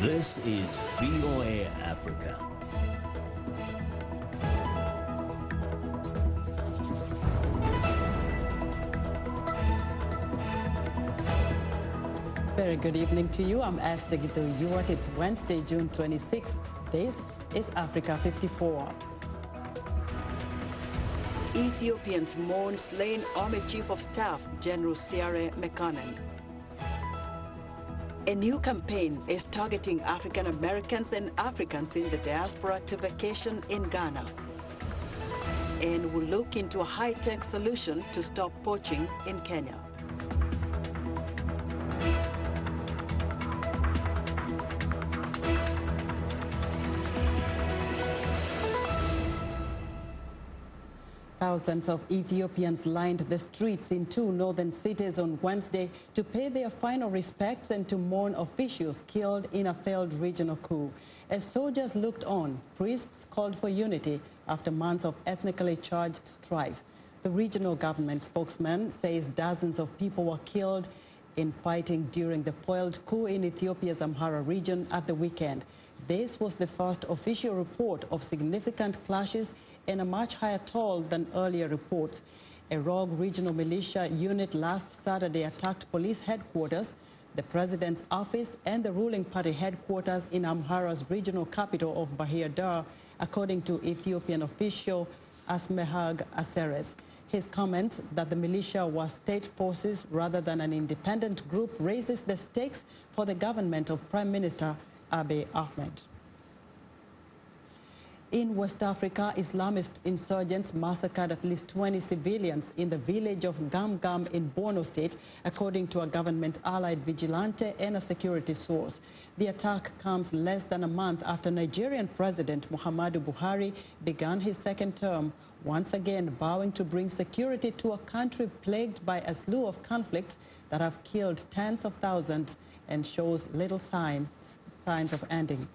This is VOA Africa. Very good evening to you. I'm Esther Githu-Ewart. It's Wednesday, June 26th. This is Africa 54. Ethiopians mourn slain Army Chief of Staff, General Siare Mekanen. A new campaign is targeting African Americans and Africans in the diaspora to vacation in Ghana. And will look into a high-tech solution to stop poaching in Kenya. Thousands of Ethiopians lined the streets in two northern cities on Wednesday to pay their final respects and to mourn officials killed in a failed regional coup. As soldiers looked on, priests called for unity after months of ethnically charged strife. The regional government spokesman says dozens of people were killed in fighting during the foiled coup in Ethiopia's Amhara region at the weekend. This was the first official report of significant clashes and a much higher toll than earlier reports. A rogue regional militia unit last Saturday attacked police headquarters, the president's office, and the ruling party headquarters in Amhara's regional capital of Bahir Dar, according to Ethiopian official Asmehag Aseres. His comment that the militia was state forces rather than an independent group raises the stakes for the government of Prime Minister Abiy Ahmed. In West Africa, Islamist insurgents massacred at least 20 civilians in the village of Gamgam in Borno State, according to a government-allied vigilante and a security source. The attack comes less than a month after Nigerian President Muhammadu Buhari began his second term, once again vowing to bring security to a country plagued by a slew of conflicts that have killed tens of thousands and shows little signs of ending.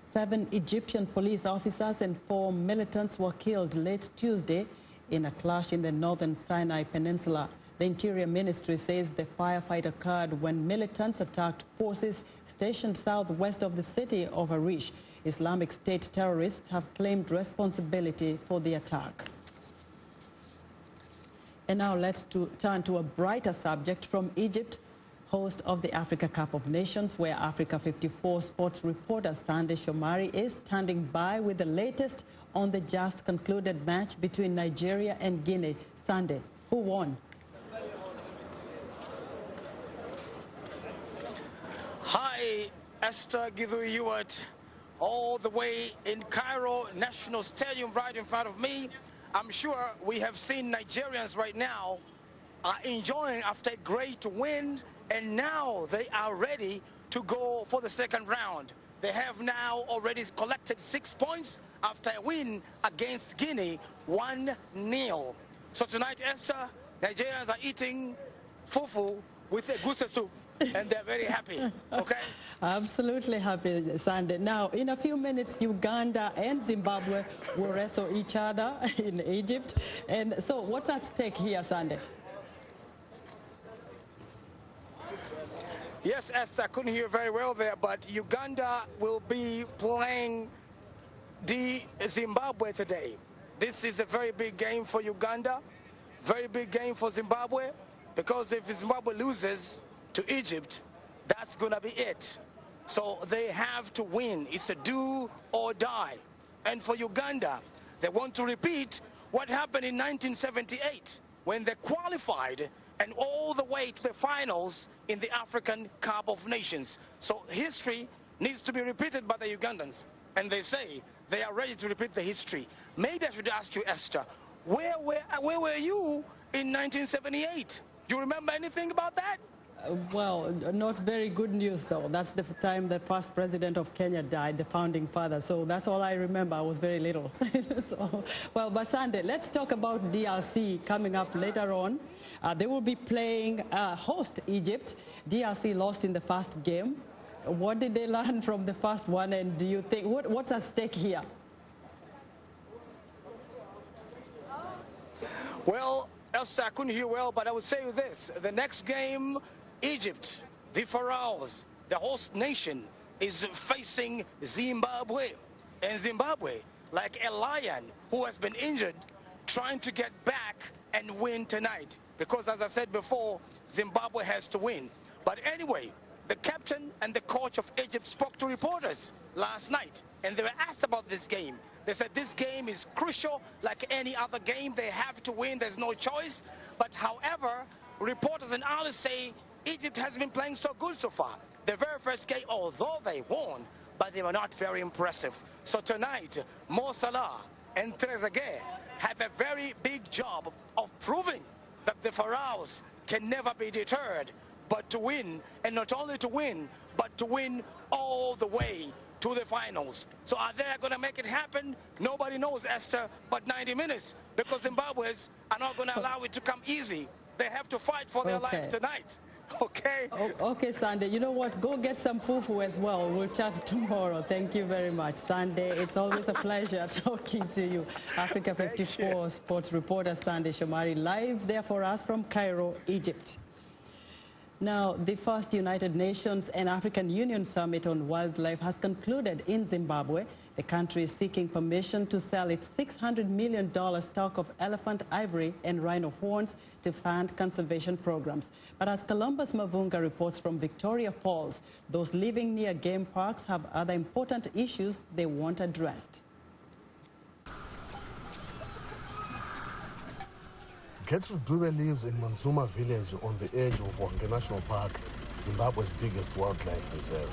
7 Egyptian police officers and 4 militants were killed late Tuesday in a clash in the northern Sinai Peninsula. The Interior Ministry says the firefight occurred when militants attacked forces stationed southwest of the city of Arish. Islamic State terrorists have claimed responsibility for the attack. And now let's turn to a brighter subject from Egypt, host of the Africa Cup of Nations, where Africa 54 sports reporter Sande Shomari is standing by with the latest on the just concluded match between Nigeria and Guinea. Sande, who won? Hi, Esther Githu-Ewart, all the way in Cairo National Stadium right in front of me. I'm sure we have seen Nigerians right now are enjoying after a great win, and now they are ready to go for the second round. They have now already collected 6 points after a win against Guinea, 1-0. So tonight, Esther, Nigerians are eating fufu with a goose soup, and they're very happy, okay? Absolutely happy, Sande. Now, in a few minutes, Uganda and Zimbabwe will wrestle each other in Egypt. And so what's at stake here, Sande? Yes, Esther, I couldn't hear very well there, but Uganda will be playing the Zimbabwe today. This is a very big game for Uganda, very big game for Zimbabwe, because if Zimbabwe loses to Egypt, that's going to be it. So they have to win. It's a do or die. And for Uganda, they want to repeat what happened in 1978 when they qualified and all the way to the finals in the African Cup of Nations. So history needs to be repeated by the Ugandans. And they say they are ready to repeat the history. Maybe I should ask you, Esther, where were you in 1978? Do you remember anything about that? Well, not very good news, though. That's the time the first president of Kenya died, the founding father. So that's all I remember. I was very little. So, well, Basande, let's talk about DRC coming up later on. They will be playing host Egypt. DRC lost in the first game. What did they learn from the first one? And do you think, what's at stake here? Well, Elsa, I couldn't hear well, but I would say this. The next game, Egypt, the Pharaohs, the host nation is facing Zimbabwe. And Zimbabwe, like a lion who has been injured, trying to get back and win tonight. Because as I said before, Zimbabwe has to win. But anyway, the captain and the coach of Egypt spoke to reporters last night, and they were asked about this game. They said this game is crucial, like any other game. They have to win. There's no choice. But however, reporters and analysts say Egypt has been playing so good so far. The very first game, although they won, but they were not very impressive. So tonight, Mo Salah and Trezeguet have a very big job of proving that the Pharaohs can never be deterred, but to win, and not only to win, but to win all the way to the finals. So are they going to make it happen? Nobody knows, Esther, but 90 minutes, because Zimbabweans are not going to allow it to come easy. They have to fight for their life tonight. Okay? Okay, Sunday. You know what? Go get some fufu as well. We'll chat tomorrow. Thank you very much, Sunday. It's always a pleasure talking to you. Africa 54 sports reporter Sunday Shomari live there for us from Cairo, Egypt. Now, the first United Nations and African Union Summit on Wildlife has concluded in Zimbabwe. The country is seeking permission to sell its $600 million stock of elephant ivory and rhino horns to fund conservation programs. But as Columbus Mavunga reports from Victoria Falls, those living near game parks have other important issues they want addressed. Gertrude Dube lives in Manzuma village on the edge of Hwange National Park, Zimbabwe's biggest wildlife reserve.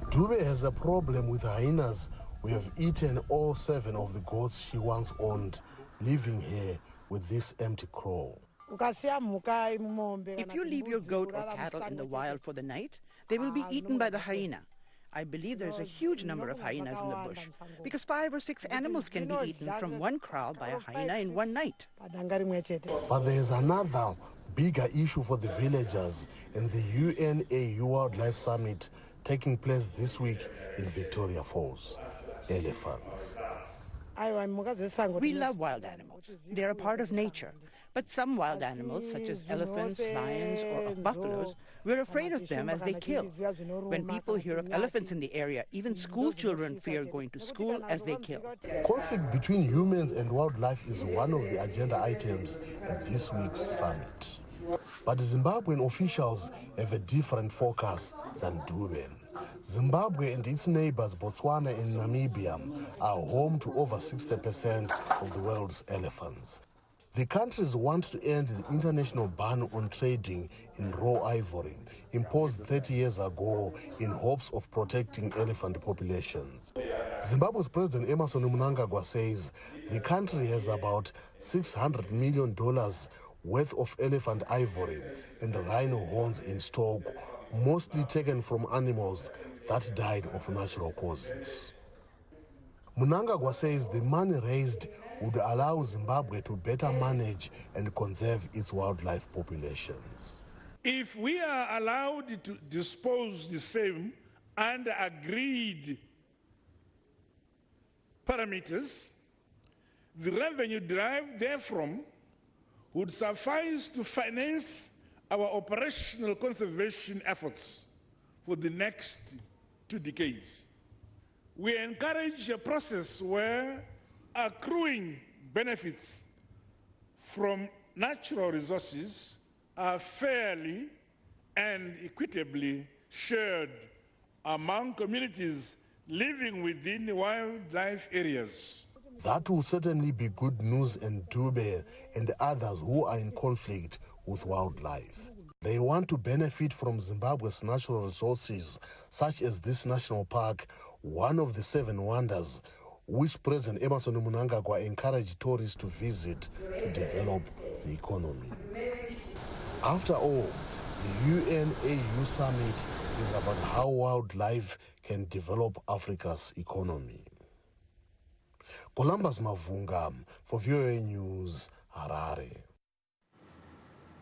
Dube has a problem with hyenas who have eaten all 7 of the goats she once owned, leaving her with this empty kraal. If you leave your goat or cattle in the wild for the night, they will be eaten by the hyena. I believe there's a huge number of hyenas in the bush, because 5 or 6 animals can be eaten from one kraal by a hyena in one night. But there's another bigger issue for the villagers in the UNAU Wildlife Summit taking place this week in Victoria Falls. Elephants. We love wild animals. They're a part of nature. But some wild animals, such as elephants, lions, or of buffaloes, we're afraid of them as they kill. When people hear of elephants in the area, even school children fear going to school as they kill. Conflict between humans and wildlife is one of the agenda items at this week's summit. But Zimbabwean officials have a different focus than Dube. Zimbabwe and its neighbors Botswana and Namibia are home to over 60% of the world's elephants. The countries want to end the international ban on trading in raw ivory, imposed 30 years ago in hopes of protecting elephant populations. Zimbabwe's President Emmerson Mnangagwa says the country has about $600 million worth of elephant ivory and rhino horns in stock, mostly taken from animals that died of natural causes. Mnangagwa says the money raised would allow Zimbabwe to better manage and conserve its wildlife populations. If we are allowed to dispose the same under agreed parameters, the revenue derived therefrom would suffice to finance our operational conservation efforts for the next 2 decades. We encourage a process where accruing benefits from natural resources are fairly and equitably shared among communities living within wildlife areas. That will certainly be good news in Dube and others who are in conflict with wildlife. They want to benefit from Zimbabwe's natural resources, such as this national park, one of the 7 wonders, which President Emmerson Mnangagwa encouraged tourists to visit to develop the economy. After all, the UNAU summit is about how wildlife can develop Africa's economy. Columbus Mavunga for VOA News, Harare.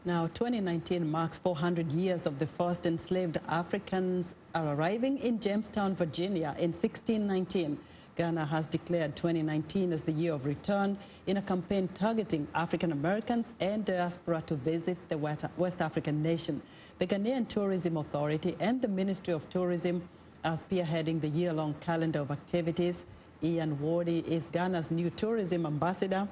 Now, 2019 marks 400 years of the first enslaved Africans arriving in Jamestown, Virginia in 1619. Ghana has declared 2019 as the year of return in a campaign targeting African Americans and diaspora to visit the West African nation. The Ghanaian Tourism Authority and the Ministry of Tourism are spearheading the year-long calendar of activities. Ian Wardy is Ghana's new tourism ambassador,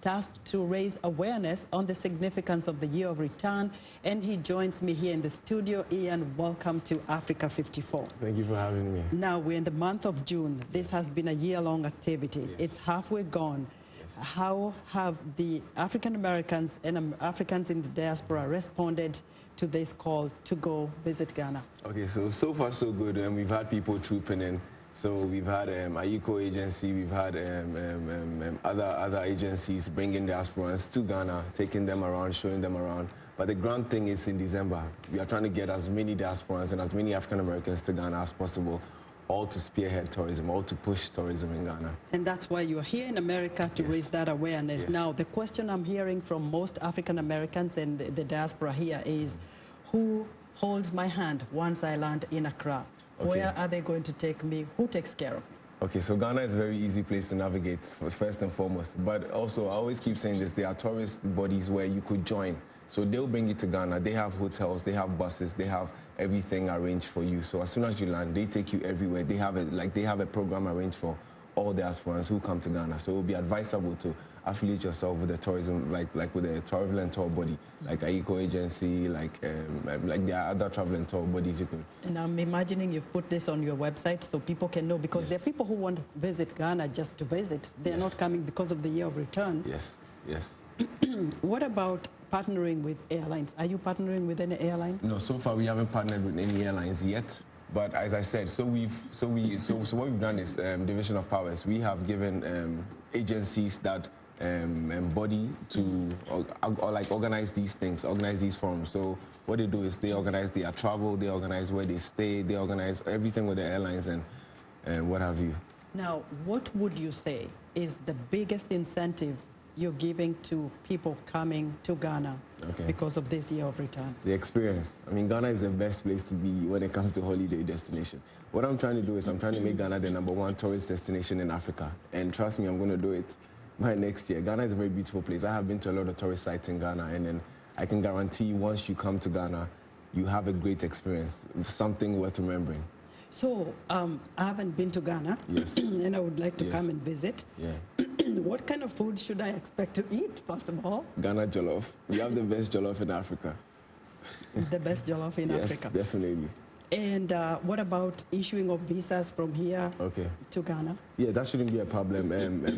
tasked to raise awareness on the significance of the year of return, and he joins me here in the studio. Ian, welcome to Africa 54. Thank you for having me. Now, we're in the month of June. This has been a year-long activity. Yes. It's halfway gone. Yes. How have the African Americans and Africans in the diaspora responded to this call to go visit Ghana? Okay, so far so good, and we've had people trooping in. So we've had AICO agency, we've had other agencies bringing diasporans to Ghana, taking them around, showing them around. But the grand thing is in December, we are trying to get as many diasporans and as many African Americans to Ghana as possible, all to spearhead tourism, all to push tourism in Ghana. And that's why you're here in America to Yes. raise that awareness. Yes. Now, the question I'm hearing from most African Americans and the diaspora here is, who holds my hand once I land in Accra? Okay. Where are they going to take me? Who takes care of me? Okay, so Ghana is a very easy place to navigate, first and foremost. But also, I always keep saying this, there are tourist bodies where you could join. So they'll bring you to Ghana. They have hotels, they have buses, they have everything arranged for you. So as soon as you land, they take you everywhere. They have a program arranged for all diasporans who come to Ghana. So it will be advisable to affiliate yourself with the tourism, like with a travel and tour body, like AICO agency, like there are other travel and tour bodies you could. And I'm imagining you've put this on your website so people can know, because Yes. there are people who want to visit Ghana just to visit. They're Yes. not coming because of the year of return. Yes, yes. What about partnering with airlines? Are you partnering with any airline? No, so far we haven't partnered with any airlines yet. But as I said, so what we've done is division of powers. We have given agencies that body to organize these things, organize these forums. So what they do is they organize their travel, they organize where they stay, they organize everything with the airlines and what have you. Now, what would you say is the biggest incentive you're giving to people coming to Ghana because of this year of return? The experience. I mean, Ghana is the best place to be when it comes to holiday destination. What I'm trying to do is I'm trying to make Ghana the #1 tourist destination in Africa. And trust me, I'm going to do it by next year. Ghana is a very beautiful place. I have been to a lot of tourist sites in Ghana, and then I can guarantee once you come to Ghana, you have a great experience, something worth remembering. So, I haven't been to Ghana, Yes. and I would like to Yes. come and visit. Yeah. What kind of food should I expect to eat, first of all? Ghana jollof. We have the best jollof in Africa. The best jollof in Yes, Africa. definitely. And what about issuing of visas from here to Ghana? Yeah, that shouldn't be a problem.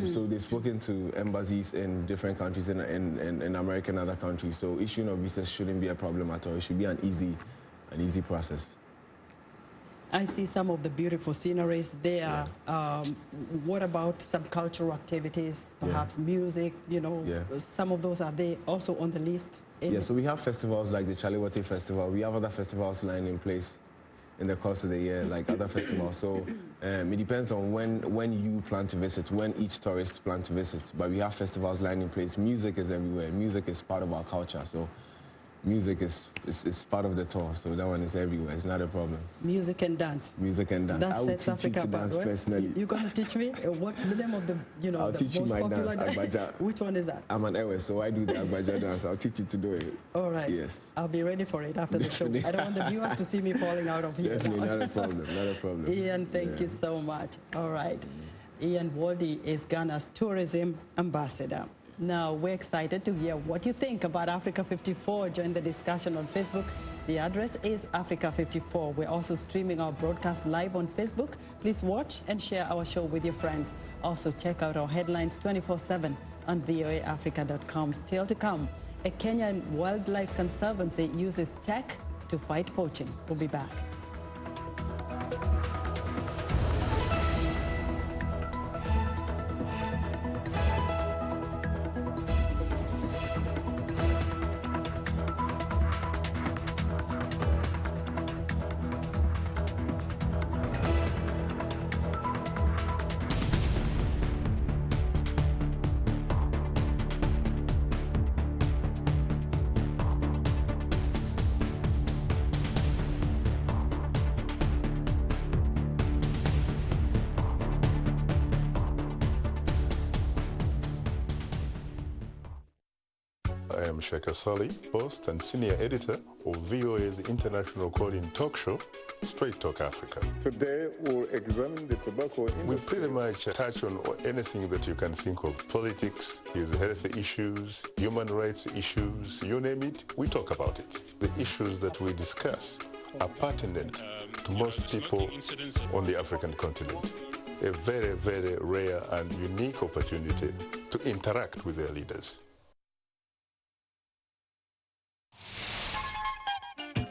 So they've spoken to embassies in different countries in America and other countries. So issuing of visas shouldn't be a problem at all. It should be an easy process. I see some of the beautiful sceneries there. Yeah. What about some cultural activities, perhaps music, some of those, are they also on the list? Yeah, so we have festivals like the Chaliwati Festival. We have other festivals lying in place in the course of the year, like other festivals. So it depends on when you plan to visit, when each tourist plan to visit. But we have festivals lying in place. Music is everywhere. Music is part of our culture. So music is part of the tour, so that one is everywhere. It's not a problem. Music and dance. Music and dance. That I will sets teach Africa you to dance apart, right? personally. You're going to teach me? What's the name of the, I'll the teach you most my popular dance, Agbaja. Which one is that? I'm an Ewe, so I do the Agbaja dance. I'll teach you to do it. All right. Yes. I'll be ready for it after the show. I don't want the viewers to see me falling out of here. Definitely, now. not a problem, not a problem. Ian, thank you so much. All right. Ian Wardy is Ghana's tourism ambassador. Now, we're excited to hear what you think about Africa 54. Join the discussion on Facebook. The address is Africa 54. We're also streaming our broadcast live on Facebook. Please watch and share our show with your friends. Also, check out our headlines 24/7 on voaafrica.com. Still to come, a Kenyan wildlife conservancy uses tech to fight poaching. We'll be back. I am Sheikh Sali, host and senior editor of VOA's international call-in talk show, Straight Talk Africa. Today we'll examine the tobacco industry. We pretty much touch on anything that you can think of. Politics, health issues, human rights issues, you name it, we talk about it. The issues that we discuss are pertinent to most people on the African continent. A very, very rare and unique opportunity to interact with their leaders.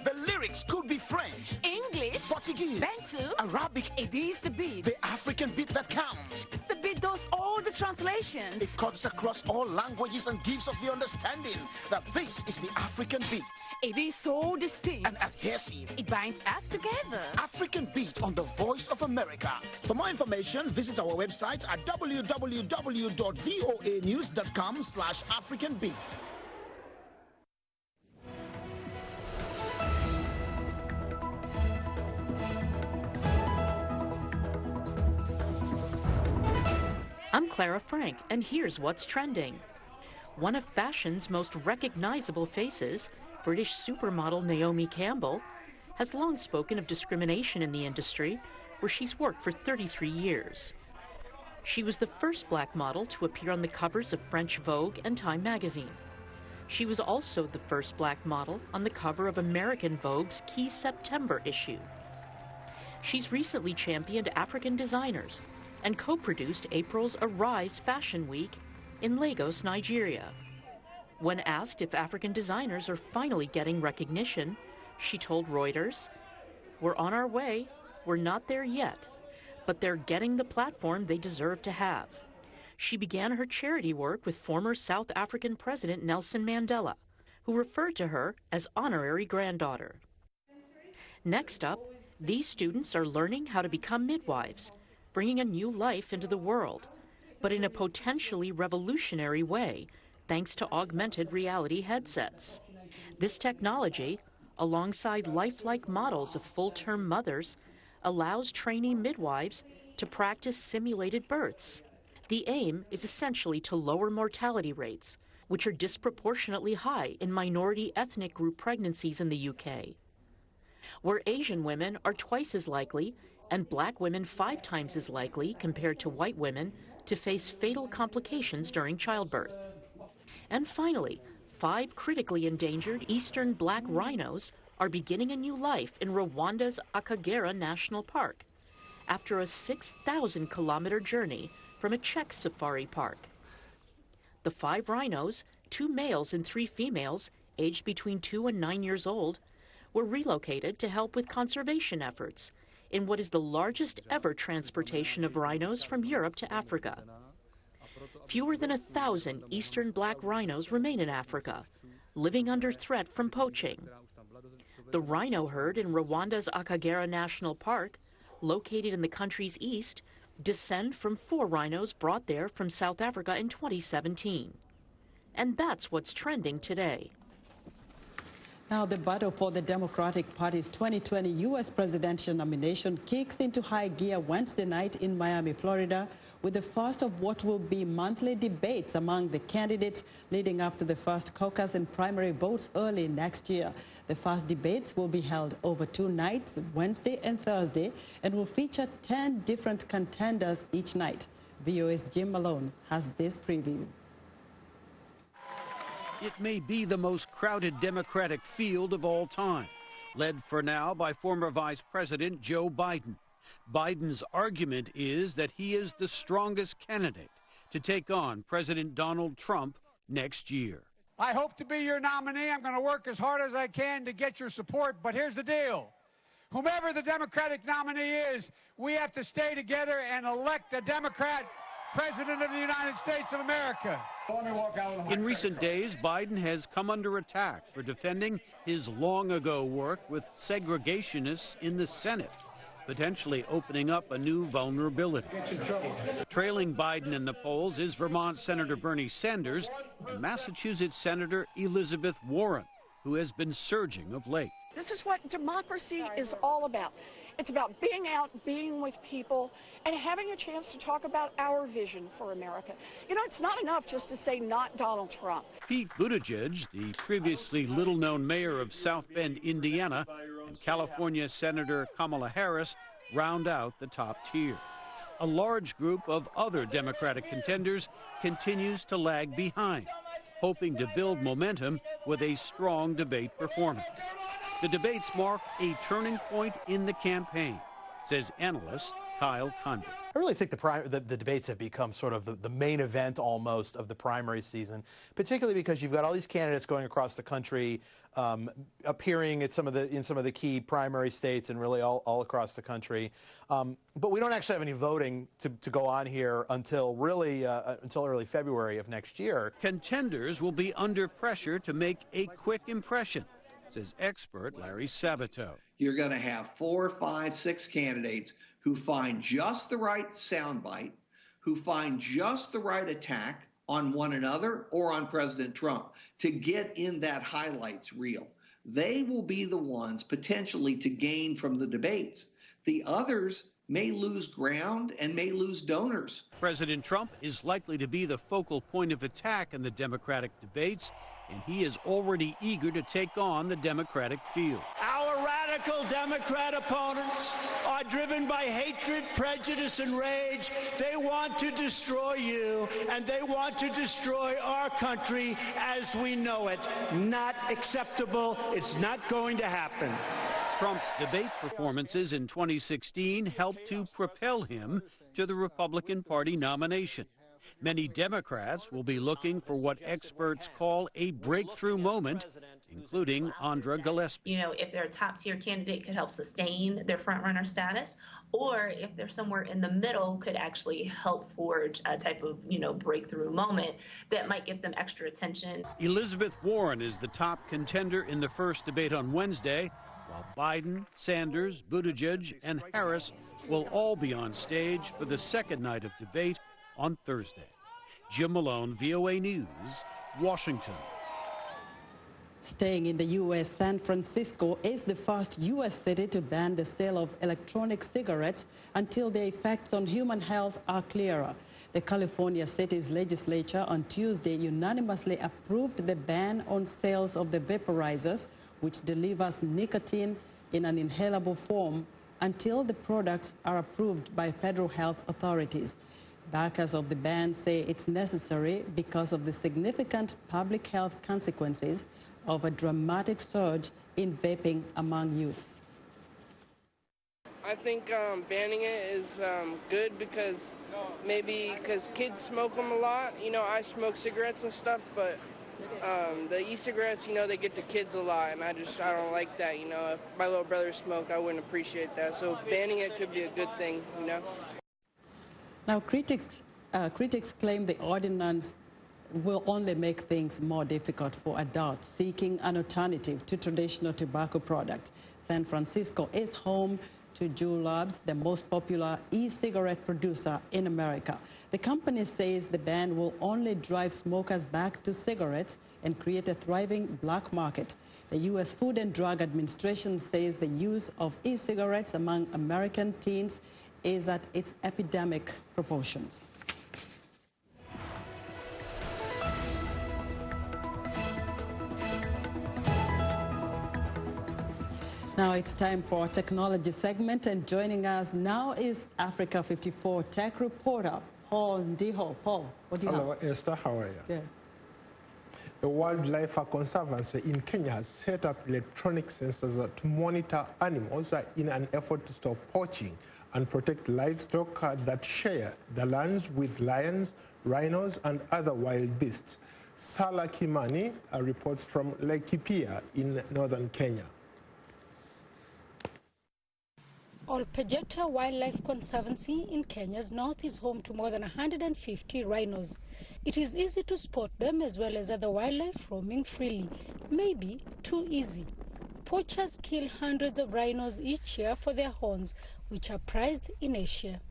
The lyrics could be French, English, Portuguese, Bantu, Arabic. It is the beat. The African beat that counts. The beat does all the translations. It cuts across all languages and gives us the understanding that this is the African beat. It is so distinct and adhesive. It binds us together. African Beat on the Voice of America. For more information, visit our website at www.voanews.com/AfricanBeat. I'm Clara Frank, and here's what's trending. One of fashion's most recognizable faces, British supermodel Naomi Campbell, has long spoken of discrimination in the industry, where she's worked for 33 years. She was the first black model to appear on the covers of French Vogue and Time magazine. She was also the first black model on the cover of American Vogue's Key September issue. She's recently championed African designers and co-produced April's Arise Fashion Week in Lagos, Nigeria. When asked if African designers are finally getting recognition, she told Reuters, "We're on our way. We're not there yet, but they're getting the platform they deserve to have." She began her charity work with former South African President Nelson Mandela, who referred to her as honorary granddaughter. Next up, these students are learning how to become midwives, bringing a new life into the world, but in a potentially revolutionary way, thanks to augmented reality headsets. This technology, alongside lifelike models of full-term mothers, allows trainee midwives to practice simulated births. The aim is essentially to lower mortality rates, which are disproportionately high in minority ethnic group pregnancies in the UK, where Asian women are twice as likely and black women 5 times as likely compared to white women to face fatal complications during childbirth. And finally, 5 critically endangered eastern black rhinos are beginning a new life in Rwanda's Akagera National Park after a 6,000-kilometer journey from a Czech safari park. The 5 rhinos, 2 males and 3 females, aged between 2 and 9 years old, were relocated to help with conservation efforts in what is the largest ever transportation of rhinos from Europe to Africa. Fewer than 1,000 eastern black rhinos remain in Africa, living under threat from poaching. The rhino herd in Rwanda's Akagera National Park, located in the country's east, descend from 4 rhinos brought there from South Africa in 2017. And that's what's trending today. Now, the battle for the Democratic Party's 2020 U.S. presidential nomination kicks into high gear Wednesday night in Miami, Florida, with the first of what will be monthly debates among the candidates leading up to the first caucus and primary votes early next year. The first debates will be held over 2 nights, Wednesday and Thursday, and will feature 10 different contenders each night. VOA's Jim Malone has this preview. It may be the most crowded Democratic field of all time, led for now by former Vice President Joe Biden. Biden's argument is that he is the strongest candidate to take on President Donald Trump next year. I hope to be your nominee. I'm going to work as hard as I can to get your support, but here's the deal. Whomever the Democratic nominee is, we have to stay together and elect a Democrat President of the United States of America. In recent days, Biden has come under attack for defending his long-ago work with segregationists in the Senate, potentially opening up a new vulnerability. Trailing Biden in the polls is Vermont Senator Bernie Sanders and Massachusetts Senator Elizabeth Warren, who has been surging of late. This is what democracy is all about. It's about being out, being with people, and having a chance to talk about our vision for America. You know, it's not enough just to say not Donald Trump. Pete Buttigieg, the previously little-known mayor of South Bend, Indiana, and California Senator Kamala Harris round out the top tier. A large group of other Democratic contenders continues to lag behind, hoping to build momentum with a strong debate performance. The debates mark a turning point in the campaign, says analyst Kyle Condon. I really think the debates have become sort of the main event almost of the primary season, particularly because you've got all these candidates going across the country, appearing at in some of the key primary states and really all across the country. But we don't actually have any voting to go on here until early February of next year. Contenders will be under pressure to make a quick impression, says expert Larry Sabato. You're going to have 4, 5, 6 candidates who find just the right soundbite, who find just the right attack on one another or on President Trump to get in that highlights reel. They will be the ones potentially to gain from the debates. The others may lose ground and may lose donors. President Trump is likely to be the focal point of attack in the Democratic debates, and he is already eager to take on the Democratic field. Our radical Democrat opponents are driven by hatred, prejudice, and rage. They want to destroy you, and they want to destroy our country as we know it. Not acceptable. It's not going to happen. Trump's debate performances in 2016 helped to propel him to the Republican Party nomination. Many Democrats will be looking for what experts call a breakthrough moment, including Andra Gillespie. You know, if they're a top-tier candidate, could help sustain their front-runner status, or if they're somewhere in the middle, could actually help forge a type of, breakthrough moment that might give them extra attention. Elizabeth Warren is the top contender in the first debate on Wednesday, while Biden, Sanders, Buttigieg, and Harris will all be on stage for the second night of debate on Thursday. Jim Malone, VOA News, Washington. Staying in the U.S., San Francisco is the first U.S. city to ban the sale of electronic cigarettes until the effects on human health are clearer. The California city's legislature on Tuesday unanimously approved the ban on sales of the vaporizers, which delivers nicotine in an inhalable form, until the products are approved by federal health authorities. Backers of the ban say it's necessary because of the significant public health consequences of a dramatic surge in vaping among youths. I think banning it is good because kids smoke them a lot. I smoke cigarettes and stuff, but the e-cigarettes, they get to kids a lot, and I don't like that. If my little brother smoked, I wouldn't appreciate that. So banning it could be a good thing, Now, critics claim the ordinance will only make things more difficult for adults seeking an alternative to traditional tobacco products. San Francisco is home to Juul Labs, the most popular e-cigarette producer in America. The company says the ban will only drive smokers back to cigarettes and create a thriving black market. The U.S. Food and Drug Administration says the use of e-cigarettes among American teens is at its epidemic proportions. Now it's time for our technology segment, and joining us now is Africa 54 tech reporter Paul Ndiho. Paul, what do you have? Hello, Esther, how are you? Yeah. The Wildlife Conservancy in Kenya has set up electronic sensors to monitor animals in an effort to stop poaching and protect livestock that share the lands with lions, rhinos, and other wild beasts. Sala Kimani reports from Laikipia in northern Kenya. Olpejeta Wildlife Conservancy in Kenya's north is home to more than 150 rhinos. It is easy to spot them as well as other wildlife roaming freely. Maybe too easy. Poachers kill hundreds of rhinos each year for their horns, which are prized in Asia.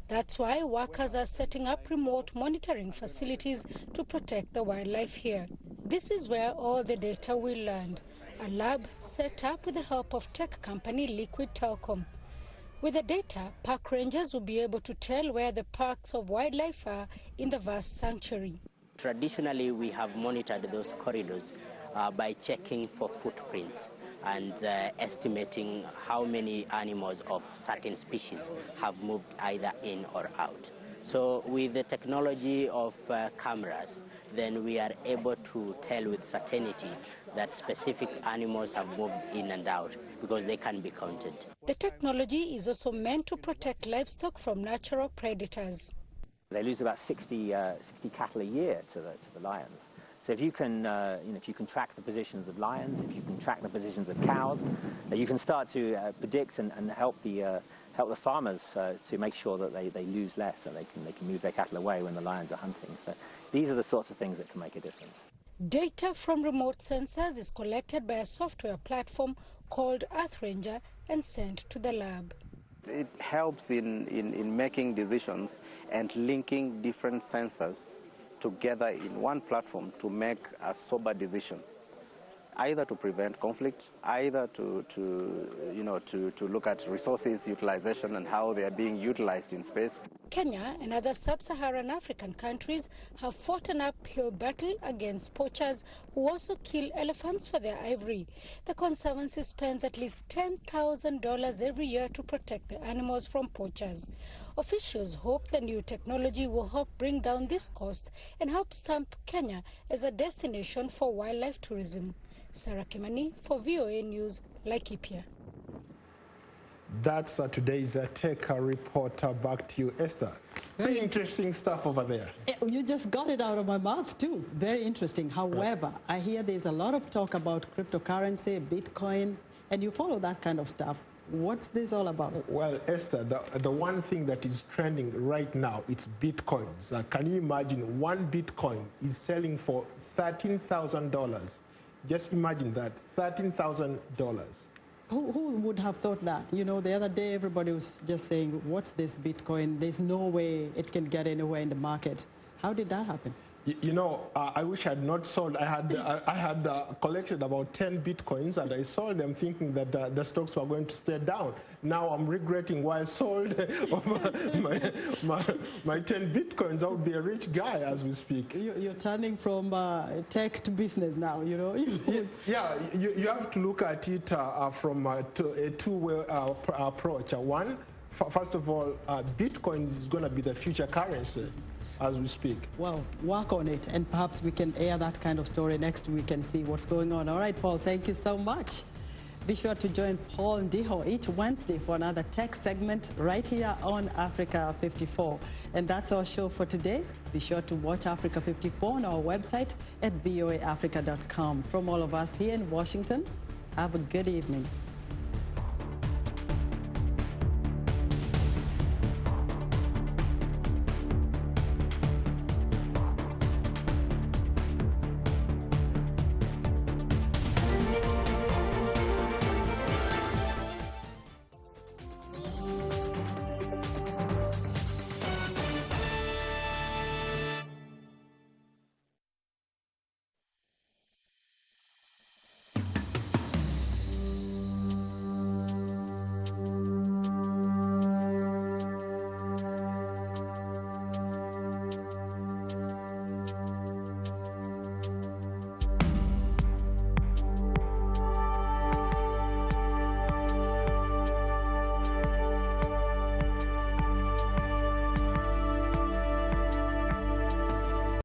That's why workers are setting up remote monitoring facilities to protect the wildlife here. This is where all the data will land. A lab set up with the help of tech company Liquid Telecom. With the data, park rangers will be able to tell where the parks of wildlife are in the vast sanctuary. Traditionally, we have monitored those corridors by checking for footprints and estimating how many animals of certain species have moved either in or out. So with the technology of cameras, then we are able to tell with certainty that specific animals have moved in and out because they can be counted. The technology is also meant to protect livestock from natural predators. They lose about 60 cattle a year to the lions. So if you can, if you can track the positions of lions, if you can track the positions of cows, you can start to predict and help the farmers to make sure that they lose less, and they can move their cattle away when the lions are hunting. So these are the sorts of things that can make a difference. Data from remote sensors is collected by a software platform called EarthRanger and sent to the lab. It helps in making decisions and linking different sensors together in one platform to make a sober decision, either to prevent conflict, either to look at resources utilization and how they are being utilized in space. Kenya and other sub-Saharan African countries have fought an uphill battle against poachers who also kill elephants for their ivory. The Conservancy spends at least $10,000 every year to protect the animals from poachers. Officials hope the new technology will help bring down this cost and help stamp Kenya as a destination for wildlife tourism. Sarah Kimani for VOA News, Laikipia. That's today's Tech Report. Back to you, Esther. Very interesting stuff over there. You just got it out of my mouth, too. Very interesting. However, I hear there's a lot of talk about cryptocurrency, Bitcoin, and you follow that kind of stuff. What's this all about? Well, Esther, the one thing that is trending right now, it's Bitcoins. Can you imagine one Bitcoin is selling for $13,000? Just imagine that, $13,000. Who would have thought that? You know, the other day everybody was just saying, what's this Bitcoin? There's no way it can get anywhere in the market. How did that happen? You know, I wish I had not sold. I had collected about 10 Bitcoins, and I sold them thinking that the stocks were going to stay down. Now I'm regretting why I sold my 10 Bitcoins. I would be a rich guy as we speak. You're turning from tech to business now, you know? Yeah, you have to look at it from a two-way approach. One, first of all, Bitcoin is going to be the future currency as we speak. Well, work on it, and perhaps we can air that kind of story next week and see what's going on. All right, Paul, thank you so much. Be sure to join Paul Ndiho each Wednesday for another tech segment right here on Africa 54. And that's our show for today. Be sure to watch Africa 54 on our website at voaafrica.com. From all of us here in Washington, have a good evening.